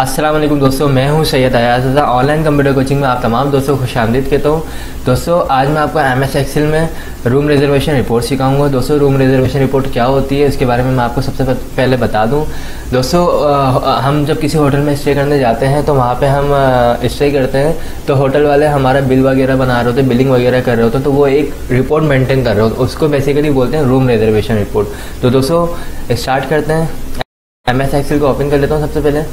अस्सलाम वालेकुम दोस्तों, मैं हूं Syed Ayaz. Online computer coaching में आप तमाम दोस्तों को खुशामदीद कहता हूं। दोस्तों आज मैं आपको MS एक्सेल में रूम रिजर्वेशन रिपोर्ट सिखाऊंगा। दोस्तों रूम रिजर्वेशन रिपोर्ट क्या होती है इसके बारे में मैं आपको सबसे पहले बता दूं। दोस्तों हम जब किसी होटल में स्टे करने जाते हैं तो वहाँ पे हम स्टे करते हैं तो होटल वाले हमारा बिल वगैरह बना रहे होते, बिलिंग वगैरह कर रहे होते, तो वो एक रिपोर्ट मेंटेन कर रहे होते, उसको बेसिकली बोलते हैं रूम रिजर्वेशन रिपोर्ट। तो दोस्तों स्टार्ट करते हैं। MS एक्सेल को ओपन कर लेता हूँ सबसे पहले।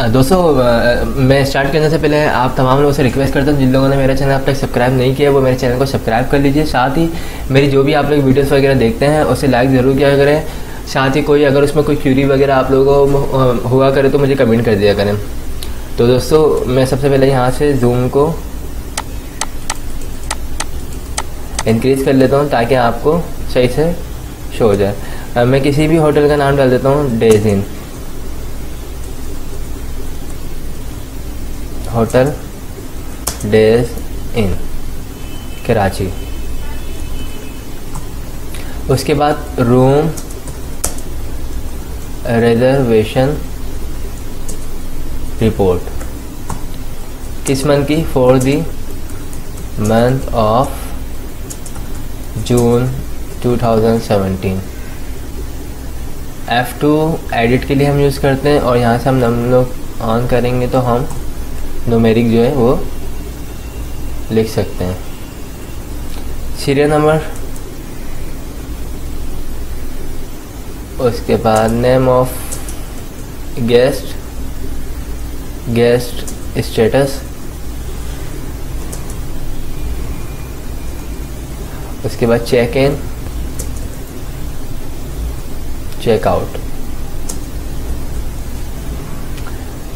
दोस्तों मैं स्टार्ट करने से पहले आप तमाम लोगों से रिक्वेस्ट करता हूँ, जिन लोगों ने मेरा चैनल अब तक सब्सक्राइब नहीं किया वो मेरे चैनल को सब्सक्राइब कर लीजिए। साथ ही मेरी जो भी आप लोग वीडियोस वगैरह देखते हैं उसे लाइक ज़रूर किया करें। साथ ही कोई अगर उसमें कोई क्यूरी वगैरह आप लोगों को हुआ करे तो मुझे कमेंट कर दिया करें। तो दोस्तों मैं सबसे पहले यहाँ से जूम को इंक्रीज़ कर लेता हूँ ताकि आपको सही से शो हो जाए। मैं किसी भी होटल का नाम डाल देता हूँ, days in hotel, days in Karachi. उसके बाद रूम रिजर्वेशन रिपोर्ट किस मंथ की, for the month of June 2017। F2 edit के लिए हम यूज़ करते हैं और यहाँ से हम लोग ऑन करेंगे तो हम न्यूमेरिक जो है वो लिख सकते हैं। सीरियल नंबर, उसके बाद name of guest, guest status, उसके बाद चेक इन, चेक आउट,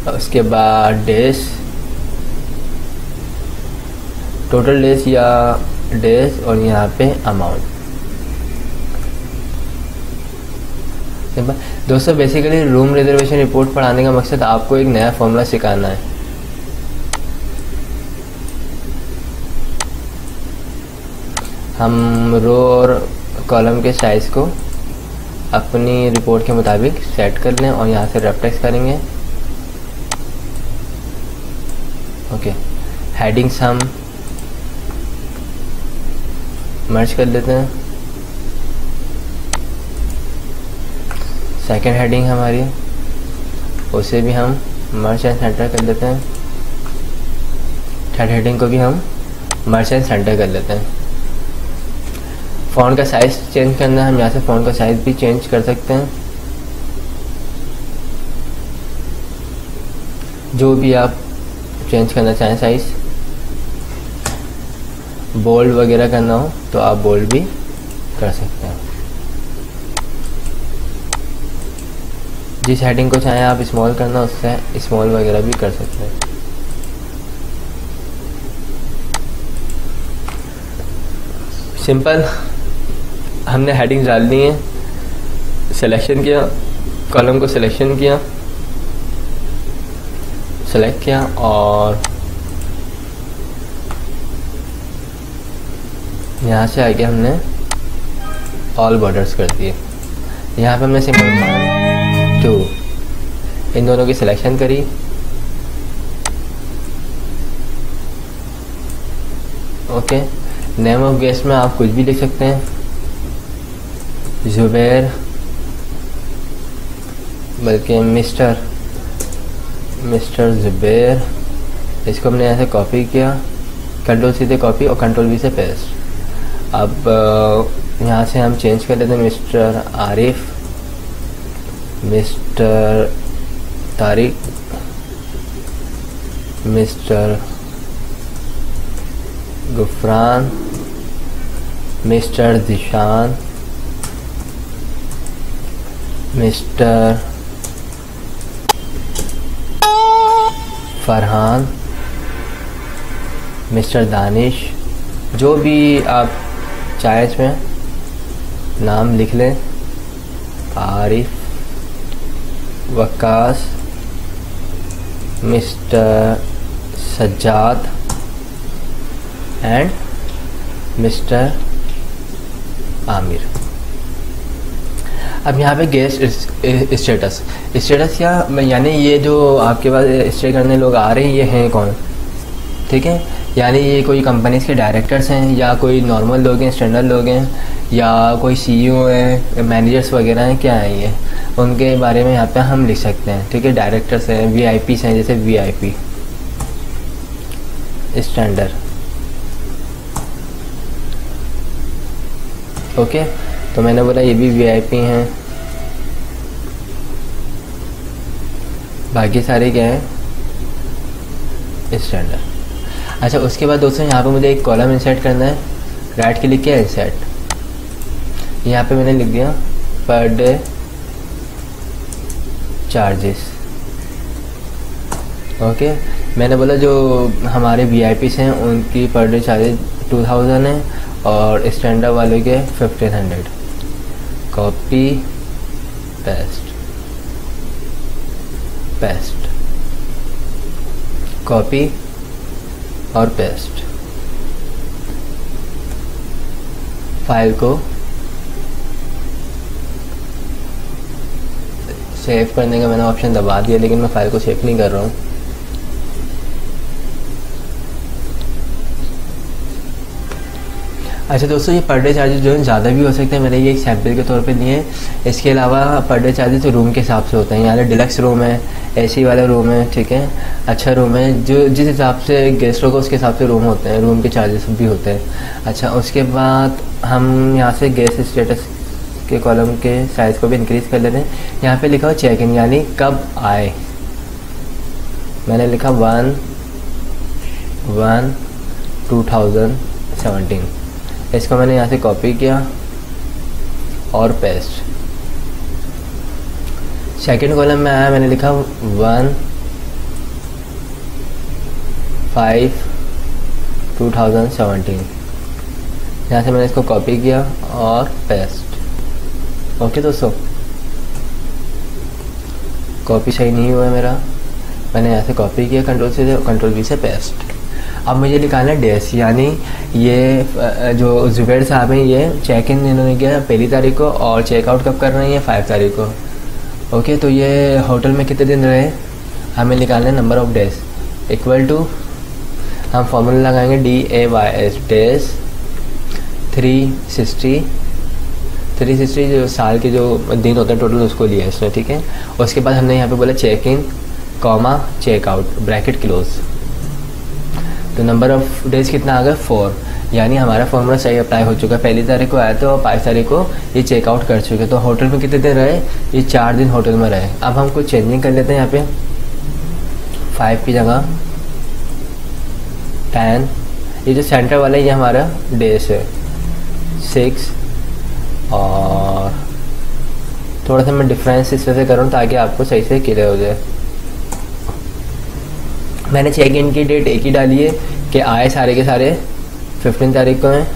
उसके बाद डेज, टोटल डेज या डेज, और यहाँ पे अमाउंट। दोस्तों बेसिकली रूम रिजर्वेशन रिपोर्ट पढ़ाने का मकसद आपको एक नया फॉर्मूला सिखाना है। हम रो और कॉलम के साइज को अपनी रिपोर्ट के मुताबिक सेट कर लें और यहाँ से रेफटेक्स करेंगे। ओके, हेडिंग्स हम मर्ज कर लेते हैं। सेकंड हेडिंग हमारी, उसे भी हम मर्ज एंड सेंटर कर लेते हैं। थर्ड हेडिंग को भी हम मर्ज एंड सेंटर कर लेते हैं। फ़ॉन्ट का साइज़ चेंज करना है, हम यहाँ से फ़ॉन्ट का साइज़ भी चेंज कर सकते हैं। जो भी आप चेंज करना चाहें साइज़, बोल्ड वगैरह करना हो तो आप बोल्ड भी कर सकते हैं। जिस हेडिंग को चाहें आप स्मॉल करना उससे स्मॉल वगैरह भी कर सकते हैं। सिंपल, हमने हेडिंग डाल दी है, सिलेक्शन किया, कॉलम को सिलेक्शन किया, सेलेक्ट किया और यहाँ से आगे हमने ऑल बॉर्डर्स कर दिए। यहाँ पे हमने सिंपल 1, 2 इन दोनों की सिलेक्शन करी। ओके, नेम ऑफ गेस्ट में आप कुछ भी लिख सकते हैं, जुबैर, बल्कि मिस्टर जुबैर। इसको हमने यहाँ से कॉपी किया, कंट्रोल सी से कॉपी और कंट्रोल वी से पेस्ट। अब यहाँ से हम चेंज कर लेते हैं, mister Arif, mister Tariq, mister Gufran, mister Zeeshan, mister Farhan, mister Danish. जो भी आप चाहे इसमें नाम लिख लें, Arif, Waqas, mister Sajjad and mister Aamir. अब यहाँ पे गेस्ट स्टेटस, स्टेटस क्या यानी ये जो आपके पास स्टे करने लोग आ रहे हैं ये हैं कौन, ठीक है। यानी ये कोई कंपनीज़ के डायरेक्टर्स हैं या कोई नॉर्मल लोग हैं, स्टैंडर्ड लोग हैं, या कोई सीईओ हैं, मैनेजर्स वगैरह हैं, क्या हैं ये, उनके बारे में यहाँ पे हम लिख सकते हैं, ठीक है। डायरेक्टर्स हैं, वीआईपीस हैं, जैसे वीआईपी स्टैंडर्ड, ओके। तो मैंने बोला ये भी वीआईपी हैं, बाकी सारे क्या हैं, स्टैंडर्ड। अच्छा, उसके बाद दोस्तों यहाँ पे मुझे एक कॉलम इंसर्ट करना है, राइट क्लिक किया, इंसर्ट, यहाँ पे मैंने लिख दिया पर डे चार्जेस, ओके। मैंने बोला जो हमारे वीआईपीस हैं उनकी पर डे चार्जेस 2000 है और स्टैंडर्ड वाले के 1500। कॉपी पेस्ट, पेस्ट, कॉपी और पेस्ट। फाइल को सेव करने का मैंने ऑप्शन दबा दिया, लेकिन मैं फाइल को सेव नहीं कर रहा हूँ। अच्छा दोस्तों, ये पर डे चार्जेस जो है ज़्यादा भी हो सकते हैं, मैंने ये एक सैम्पल के तौर पे दिए हैं। इसके अलावा पर डे चार्जेस रूम के हिसाब से होते हैं, यानी डिलक्स रूम है, एसी वाला रूम है, ठीक है, अच्छा रूम है, जो जिस हिसाब से गेस्ट होगा उसके हिसाब से रूम होते हैं, रूम के चार्जेस भी होते हैं। अच्छा, उसके बाद हम यहाँ से गेस्ट स्टेटस के कॉलम के साइज़ को भी इंक्रीज़ कर लेते हैं। यहाँ पे लिखा हुआ चेक इन, यानी कब आए, मैंने लिखा 1/1/2017। इसको मैंने यहाँ से कॉपी किया और पेस्ट। सेकंड कॉलम में आया, मैंने लिखा 1/5/2017। यहाँ से मैंने इसको कॉपी किया और पेस्ट, ओके दोस्तों। कॉपी सही नहीं हुआ मेरा, मैंने यहाँ से कॉपी किया कंट्रोल से, कंट्रोल वी से पेस्ट। अब मुझे निकालना है डेज, यानी ये जो जुबैर साहब हैं ये चेक इन इन्होंने किया 1 तारीख को और चेकआउट कब कर रहे हैं, ये 5 तारीख को, ओके। तो ये होटल में कितने दिन रहे, हमें निकालना है number of days, equal to हम फॉर्मूला लगाएंगे DAYS, डेज 360 जो साल के जो दिन होते हैं टोटल उसको लिया है इसने, ठीक है। उसके बाद हमने यहाँ पे बोला check in comma checkout bracket close. तो नंबर ऑफ डेज कितना आ गया 4, यानी हमारा फॉर्मूला सही अप्लाई हो चुका है। 1 तारीख को आया था और 5 तारीख को ये चेकआउट कर चुके। तो होटल में कितने दिन रहे, ये 4 दिन होटल में रहे। अब हम कुछ चेंजिंग कर लेते हैं, यहाँ पे 5 की जगह 10, ये जो सेंटर वाला है ये हमारा डेज है 6, और थोड़ा सा मैं डिफरेंस इस वजह से कर रहा हूँ ताकि आपको सही से क्लियर हो जाए। मैंने चेक इन की डेट एक ही डाली है कि आए सारे के सारे 15 तारीख को हैं,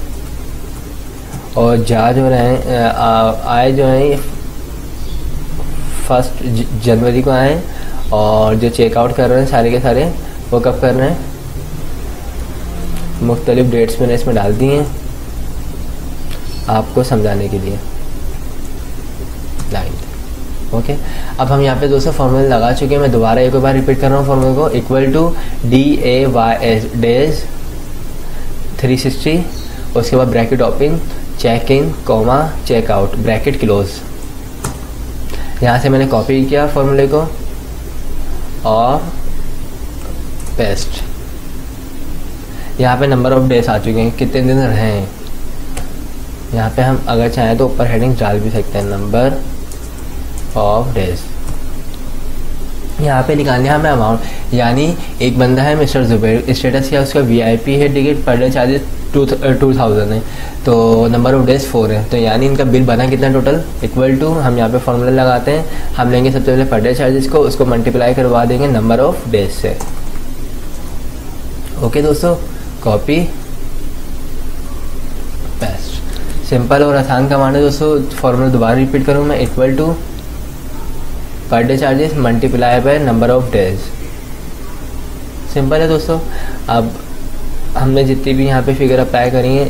और जा जो रहे आए जो हैं 1 जनवरी को आए, और जो चेकआउट कर रहे हैं सारे के सारे वो कब कर रहे हैं, मुख्तलिफ डेट्स मैंने इसमें डाल दी हैं आपको समझाने के लिए। 9, ओके। अब हम यहाँ पे दोस्तों फॉर्मूला लगा चुके हैं, मैं दोबारा एक बार रिपीट कर रहा हूँ फॉर्मूले को, इक्वल टू DAYS डेज 360, उसके बाद bracket open check in comma checkout bracket close. यहाँ से मैंने कॉपी किया फॉर्मूले को और पेस्ट। यहाँ पे नंबर ऑफ डेज आ चुके हैं, कितने दिन रहे हैं। यहाँ पे हम अगर चाहें तो ऊपर हेडिंग डाल भी सकते हैं, नंबर ऑफ डेज। यहाँ पे निकालने हमें अमाउंट, यानी एक बंदा है मिस्टर जुबैर, स्टेटस क्या उसका VIP है, टिकट पर डे चार्जेस 2000 है, तो नंबर ऑफ डेज 4 है, तो यानी इनका बिल बना कितना टोटल, इक्वल टू हम यहाँ पे फॉर्मूला लगाते हैं, हम लेंगे सबसे पहले पर डे चार्जेस को, उसको मल्टीप्लाई करवा देंगे नंबर ऑफ डेज से, ओके दोस्तों। कॉपी पेस्ट, सिंपल और आसान कमांड है दोस्तों। फॉर्मूला दोबारा रिपीट करूँ मैं, equal to per day charges multiply by number of days, simple है दोस्तों। अब हमने जितनी भी यहाँ पे फिगर अप्लाई करी है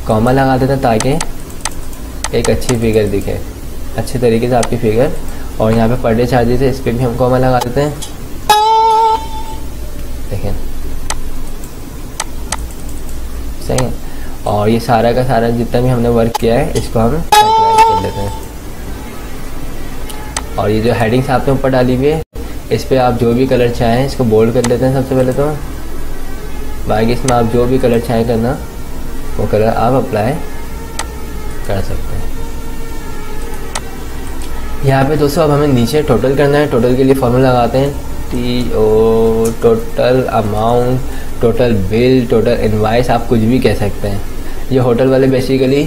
कॉमा लगा देते हैं ताकि एक अच्छी फिगर दिखे, अच्छे तरीके से आपकी फिगर। और यहाँ पे पर डे चार्जेस है, इस पर भी हम कॉमा लगा देते हैं। देखें सही है। और ये सारा का सारा जितना भी हमने वर्क किया है इसको हम कैटेगराइज कर लेते हैं। और ये जो हेडिंग्स आपने ऊपर डाली हुई है इस पर आप जो भी कलर चाहें इसको बोल्ड कर लेते हैं सबसे पहले तो। बाकी इसमें आप जो भी कलर चाहें करना वो कलर आप अप्लाई कर सकते हैं। यहाँ पे दोस्तों अब हमें नीचे टोटल करना है। टोटल के लिए फॉर्मूला लगाते हैं TO, total amount, total bill, total invoice, आप कुछ भी कह सकते हैं। ये होटल वाले बेसिकली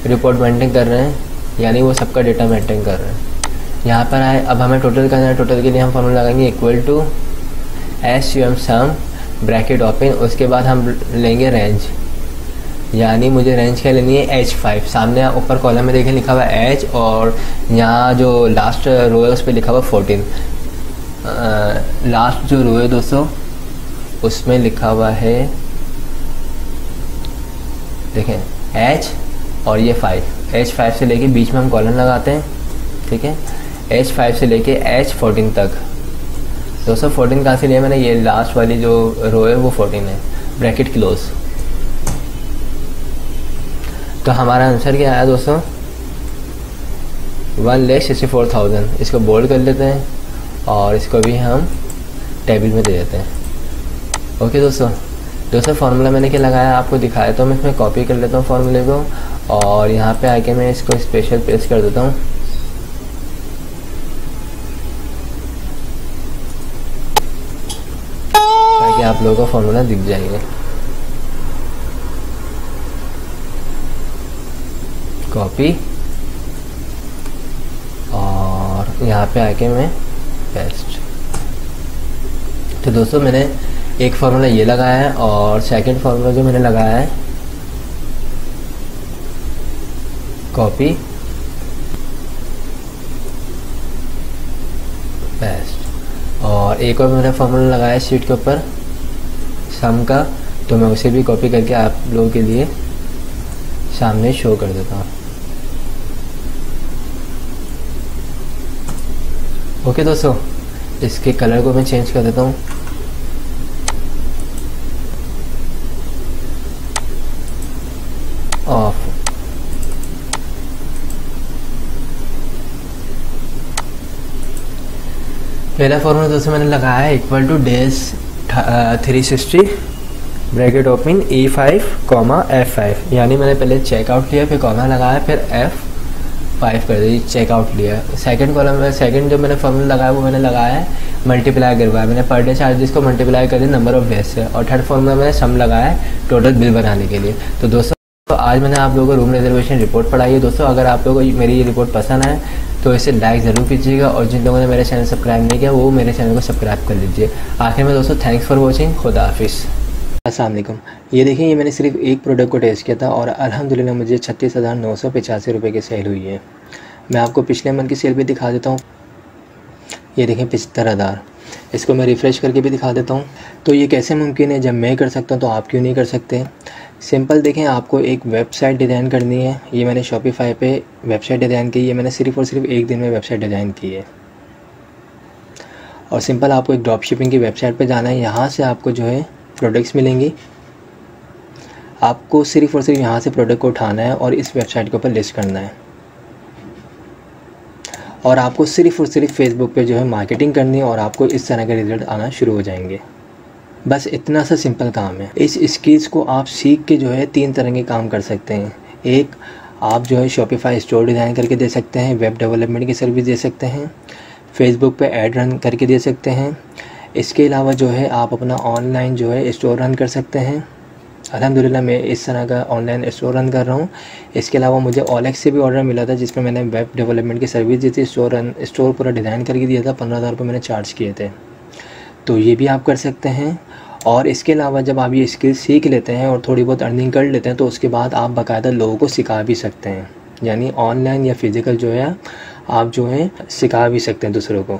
रिपोर्ट मेंटेन कर रहे हैं, यानी वो सबका डेटा मेंटेन कर रहे हैं। यहाँ पर आए, अब हमें टोटल करना है। टोटल के लिए हम फॉर्मूला लगाएंगे equal to SUM sum bracket open, उसके बाद हम लेंगे रेंज, यानी मुझे रेंज क्या लेनी है H5। सामने ऊपर कॉलम में देखें लिखा हुआ है H, और यहाँ जो लास्ट रो है उस पर लिखा हुआ 14। लास्ट जो रो है दोस्तों उसमें लिखा हुआ है देखें H और ये 5, H5 से लेके बीच में हम कॉलन लगाते हैं, ठीक है। H5 से लेके H14 तक। दोस्तों 14 कहाँ से लिया मैंने, ये लास्ट वाली जो रो है वो 14 है, ब्रैकेट क्लोज। तो हमारा आंसर क्या आया दोस्तों 1,64,000। इसको बोल्ड कर लेते हैं और इसको भी हम टेबल में दे देते हैं। ओके दोस्तों फार्मूला मैंने क्या लगाया आपको दिखाया, तो मैं इसमें कॉपी कर लेता हूँ फार्मूले को, और यहाँ पे आके मैं इसको स्पेशल पेस्ट कर देता हूँ। ताकि आप लोगों को फार्मूला दिख जाएगा। कॉपी, और यहाँ पे आके मैं पेस्ट। तो दोस्तों मैंने एक फार्मूला ये लगाया है, और सेकंड फार्मूला जो मैंने लगाया है कॉपी पेस्ट, और एक और मैंने फार्मूला लगाया है शीट के ऊपर सम का, तो मैं उसे भी कॉपी करके आप लोगों के लिए सामने शो कर देता हूँ। ओके दोस्तों, इसके कलर को मैं चेंज कर देता हूँ। ऑफ। पहला फॉर्मूला दोस्तों मैंने लगाया है equal two days 360 bracket open E5 comma F5, यानी मैंने पहले चेकआउट लिया, फिर कॉमा लगाया, फिर F5 कर दी, चेकआउट लिया। सेकंड कॉलम में सेकंड जो मैंने फॉर्मूला लगाया वो मैंने लगाया है मल्टीप्लाई करवाया, मैंने पर डे चार्जेस को मल्टीप्लाई कर दिया नंबर ऑफ डेज से। और थर्ड फॉर्मूला मैंने सम लगाया है टोटल बिल बनाने के लिए। तो दोस्तों आज मैंने आप लोगों को रूम रिजर्वेशन रिपोर्ट पढ़ाई है। दोस्तों अगर आप लोगों को मेरी ये रिपोर्ट पसंद है तो इसे लाइक ज़रूर कीजिएगा, और जिन लोगों ने मेरे चैनल सब्सक्राइब नहीं किया वो मेरे चैनल को सब्सक्राइब कर लीजिए। आखिर में दोस्तों थैंक्स फॉर वॉचिंग, खुदा हाफिज़। अस्सलाम वालेकुम। ये देखिए, ये मैंने सिर्फ एक प्रोडक्ट को टेस्ट किया था और अल्हम्दुलिल्लाह मुझे 36,985 रुपये की सेल हुई है। मैं आपको पिछले मंथ की सेल भी दिखा देता हूँ। ये देखें 75,000। इसको मैं रिफ़्रेश करके भी दिखा देता हूँ। तो ये कैसे मुमकिन है, जब मैं कर सकता हूँ तो आप क्यों नहीं कर सकते। सिंपल देखें, आपको एक वेबसाइट डिज़ाइन करनी है। ये मैंने शॉपिफाई पे वेबसाइट डिज़ाइन की है, मैंने सिर्फ और सिर्फ एक दिन में वेबसाइट डिज़ाइन की है। और सिंपल आपको एक ड्रॉप शिपिंग की वेबसाइट पे जाना है, यहाँ से आपको जो है प्रोडक्ट्स मिलेंगी। आपको सिर्फ और सिर्फ यहाँ से प्रोडक्ट को उठाना है और इस वेबसाइट के ऊपर लिस्ट करना है, और आपको सिर्फ और सिर्फ फेसबुक पे जो है मार्केटिंग करनी है, और आपको इस तरह के रिजल्ट आना शुरू हो जाएंगे। बस इतना सा सिंपल काम है। इस स्किल्स को आप सीख के जो है 3 तरह के काम कर सकते हैं। एक, आप जो है शॉपिफाई स्टोर डिज़ाइन करके दे सकते हैं, वेब डेवलपमेंट की सर्विस दे सकते हैं, फेसबुक पे ऐड रन करके दे सकते हैं। इसके अलावा जो है आप अपना ऑनलाइन जो है स्टोर रन कर सकते हैं। अल्हम्दुलिल्लाह मैं इस तरह का ऑनलाइन स्टोर रन कर रहा हूँ। इसके अलावा मुझे OLX से भी ऑर्डर मिला था जिसमें मैंने वेब डेवलपमेंट की सर्विस दी थी, स्टोर पूरा डिज़ाइन करके दिया था, 15,000 रुपये मैंने चार्ज किए थे। तो ये भी आप कर सकते हैं। और इसके अलावा जब आप ये स्किल सीख लेते हैं और थोड़ी बहुत अर्निंग कर लेते हैं तो उसके बाद आप बाकायदा लोगों को सिखा भी सकते हैं, यानी ऑनलाइन या फिज़िकल जो है आप जो है सिखा भी सकते हैं दूसरों को।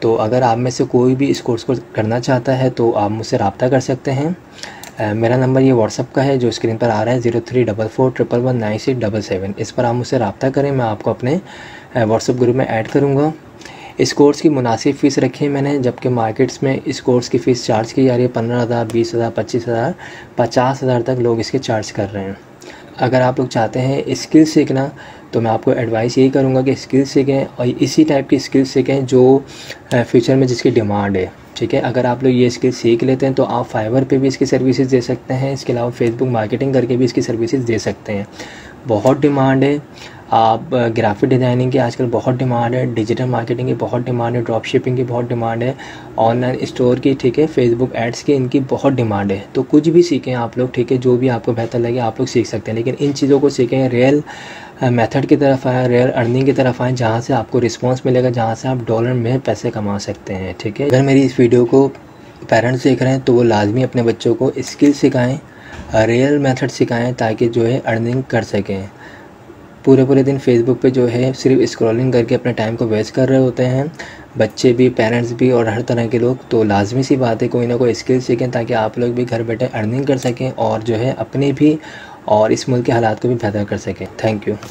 तो अगर आप में से कोई भी इस कोर्स को करना चाहता है तो आप मुझसे रब्ता कर सकते हैं। मेरा नंबर ये व्हाट्सअप का है जो स्क्रीन पर आ रहा है 0344119677। इस पर आप मुझसे रब्ता करें, मैं आपको अपने व्हाट्सअप ग्रुप में ऐड करूँगा। इस कोर्स की मुनासिब फ़ीस रखी है मैंने, जबकि मार्केट्स में इस कोर्स की फ़ीस चार्ज की जा रही है 15,000, 20,000, 25,000, 50,000 तक लोग इसके चार्ज कर रहे हैं। अगर आप लोग चाहते हैं स्किल सीखना तो मैं आपको एडवाइस यही करूँगा कि स्किल सीखें और इसी टाइप की स्किल सीखें जो फ्यूचर में जिसकी डिमांड है। ठीक है, अगर आप लोग ये स्किल सीख लेते हैं तो आप फाइवर पे भी इसकी सर्विसेज दे सकते हैं। इसके अलावा फेसबुक मार्केटिंग करके भी इसकी सर्विसेज दे सकते हैं। बहुत डिमांड है। आप ग्राफिक डिज़ाइनिंग की आजकल बहुत डिमांड है, डिजिटल मार्केटिंग की बहुत डिमांड है, ड्रॉप शिपिंग की बहुत डिमांड है, ऑनलाइन स्टोर की, ठीक है, फेसबुक एड्स की, इनकी बहुत डिमांड है। तो कुछ भी सीखें आप लोग, ठीक है, जो भी आपको बेहतर लगे आप लोग सीख सकते हैं, लेकिन इन चीज़ों को सीखें, रियल मेथड की तरफ आएँ, रियल अर्निंग की तरफ आएँ, जहाँ से आपको रिस्पॉन्स मिलेगा, जहाँ से आप डॉलर में पैसे कमा सकते हैं। ठीक है, अगर मेरी इस वीडियो को पेरेंट्स देख रहे हैं तो वो लाजमी अपने बच्चों को स्किल सिखाएँ, रियल मेथड सिखाएँ, ताकि जो है अर्निंग कर सकें। पूरे दिन फेसबुक पे जो है सिर्फ स्क्रॉलिंग करके अपने टाइम को वेस्ट कर रहे होते हैं, बच्चे भी, पेरेंट्स भी और हर तरह के लोग। तो लाजमी सी बात है कोई ना कोई स्किल सीखें ताकि आप लोग भी घर बैठे अर्निंग कर सकें और जो है अपनी भी और इस मुल्क के हालात को भी बेहतर कर सकें। Thank you.